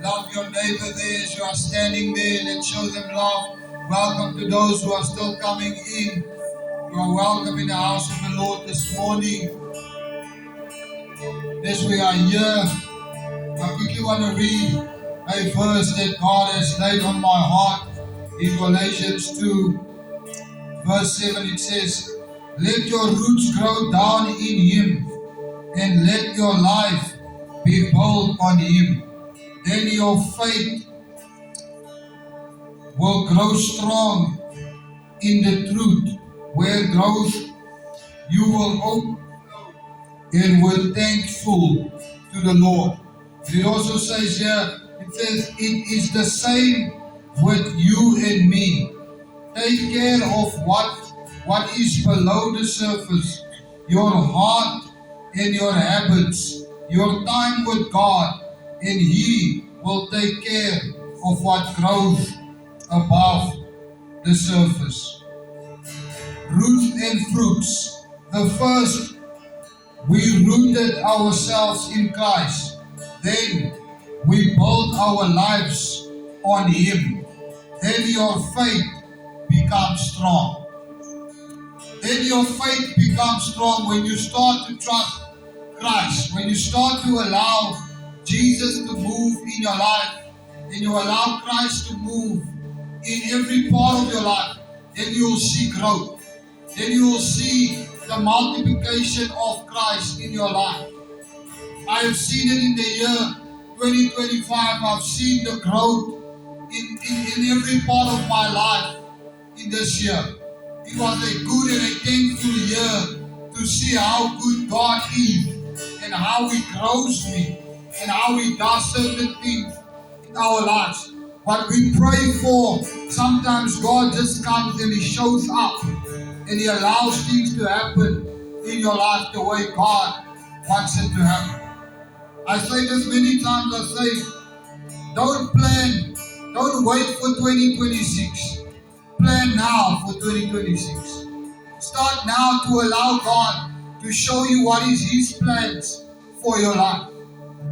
Love your neighbor there as you are standing there. Let's show them love. Welcome to those who are still coming in. You are welcome in the house of the Lord this morning. As we are here, I quickly want to read a verse that God has laid on my heart in Galatians 2, verse 7. It says, "Let your roots grow down in Him, and let your life be built on Him. Then your faith will grow strong in the truth. Where growth, you will open and were thankful to the Lord." It also says here, it says, "It is the same with you and me. Take care of what is below the surface, your heart and your habits, your time with God, and He will take care of what grows above the surface." Roots and fruits. The first, we rooted ourselves in Christ. Then we built our lives on Him. Then your faith becomes strong. Then your faith becomes strong when you start to trust Christ. When you start to allow Jesus to move in your life, and you allow Christ to move in every part of your life, then you will see growth. Then you will see the multiplication of Christ in your life. I have seen it in the year 2025. I've seen the growth in every part of my life in this year. It was a good and a thankful year to see how good God is and how He grows me and how He does certain things in our lives. What we pray for, sometimes God just comes and He shows up and He allows things to happen in your life the way God wants it to happen. I say this many times, I say, don't wait for 2026. Plan now for 2026. Start now to allow God to show you what is His plans for your life.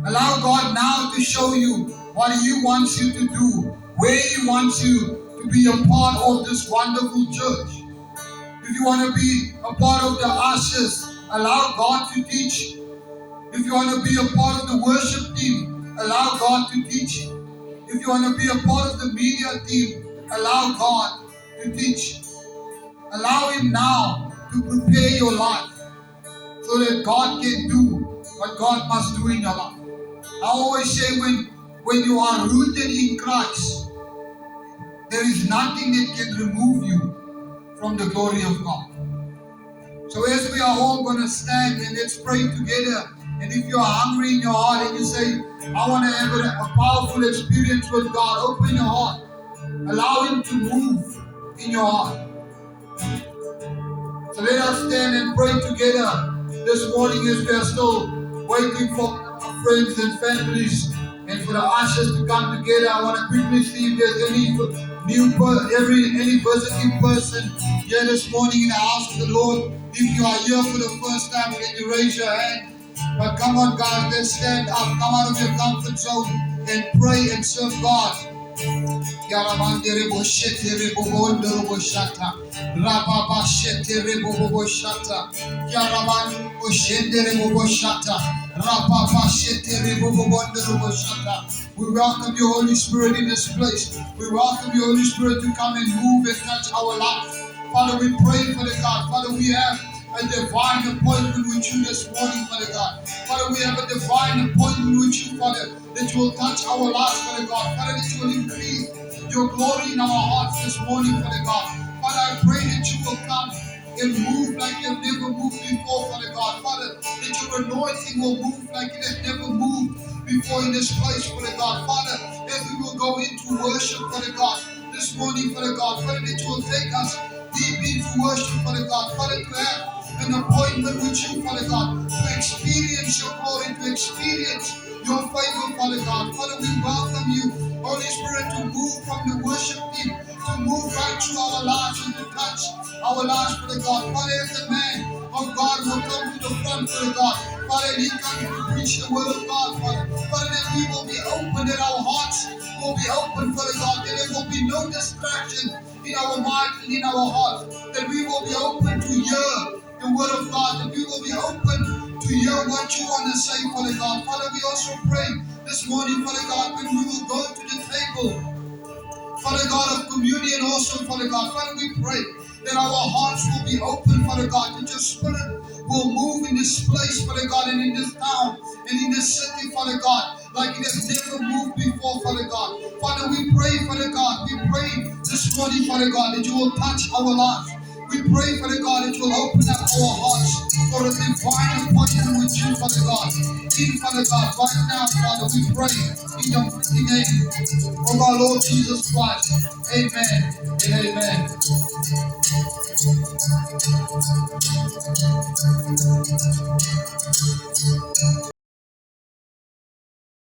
Allow God now to show you what He wants you to do, where He wants you to be a part of this wonderful church. If you want to be a part of the ushers, allow God to teach you. If you want to be a part of the worship team, allow God to teach you. If you want to be a part of the media team, allow God to teach you. Allow Him now to prepare your life so that God can do what God must do in your life. I always say when you are rooted in Christ, there is nothing that can remove you from the glory of God. So as we are all going to stand and let's pray together. And if you are hungry in your heart and you say, I want to have a powerful experience with God, open your heart. Allow Him to move in your heart. So let us stand and pray together this morning as we are still waiting for our friends and families and for the ushers to come together. I want to quickly see if there's any visiting person here this morning in the house of the Lord. If you are here for the first time, can you raise your hand? But come on, guys, let's stand up. Come out of your comfort zone and pray and serve God. Yaramandere boshete rebobondo roboshata. Rababashete reboboboshata. Yaramandere boshende reboboshata. Rababashete rebobobondo roboshata. We welcome you, Holy Spirit, in this place. We welcome you, Holy Spirit, to come and move and touch our lives. Father, we pray for the God. Father, we have a divine appointment with you this morning, Father God. Father, we have a divine appointment with you, Father, that you will touch our lives, Father God. Father, that you will increase your glory in our hearts this morning, Father God. Father, I pray that you will come and move like you have never moved before, Father God. Father, that your anointing will move like it has never moved before in this place, Father God. Father, as we will go into worship, Father God, this morning, Father God. Father, that you will take us deep into worship, Father God. Father, to have an appointment with you, Father God, to experience your glory, to experience your favor, Father God. Father, we welcome you, Holy Spirit, to move from the worship team, to move right through our lives and to touch our lives, Father God. Father, as the man of God will come to the front, Father God. Father, He comes to preach the word of God, Father. Father, that we will be open, that our heart be open, Father God, that there will be no distraction in our minds and in our hearts, that we will be open to hear the word of God, that we will be open to hear what you want to say, Father God. Father, we also pray this morning, Father God, when we will go to the table, Father God, of communion also, Father God. Father, we pray that our hearts will be open, Father God, that your spirit will move in this place, Father God, and in this town, and in this city, Father God, like it has never moved before, Father God. Father, we pray, Father God, we pray this morning, Father God, that you will touch our lives. We pray, Father God, that you will open up our hearts for a divine appointment with you, Father God. In Father God, right now, Father, we pray in the mighty name of our Lord Jesus Christ. Amen and amen.